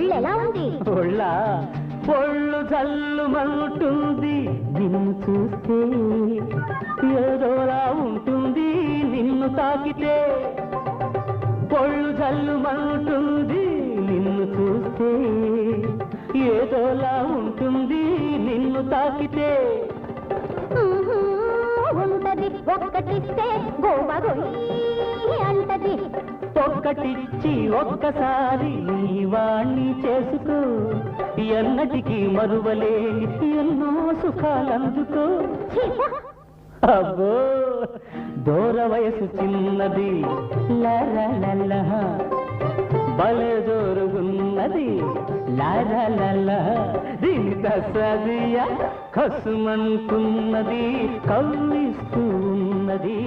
ఒళ్ళెలా ఉంది? ఒళ్ళు జల్లుమంటుంది నిన్ను చూస్తే, ఏదోలా ఉంటుంది నిన్ను తాకితే. ఒళ్ళు జల్లుమంటుంది నిన్ను చూస్తే, ఏదోలా ఉంటుంది నిన్ను తాకితే. ఉంటది ఒక్కటిస్తే గోవా గొయ్యి అంటది. ఒక్కటిచ్చి ఒక్కసారి నీ వాణ్ణి చేసుకో, ఎన్నటికీ మరువలేని ఎన్నో సుఖాలందుకో. అబ్బో దూర వయసు చిన్నది లల భలే జోరుగున్నది లల. దీని దసదియా కసుమంటున్నది కవ్విస్తూ ఉన్నది.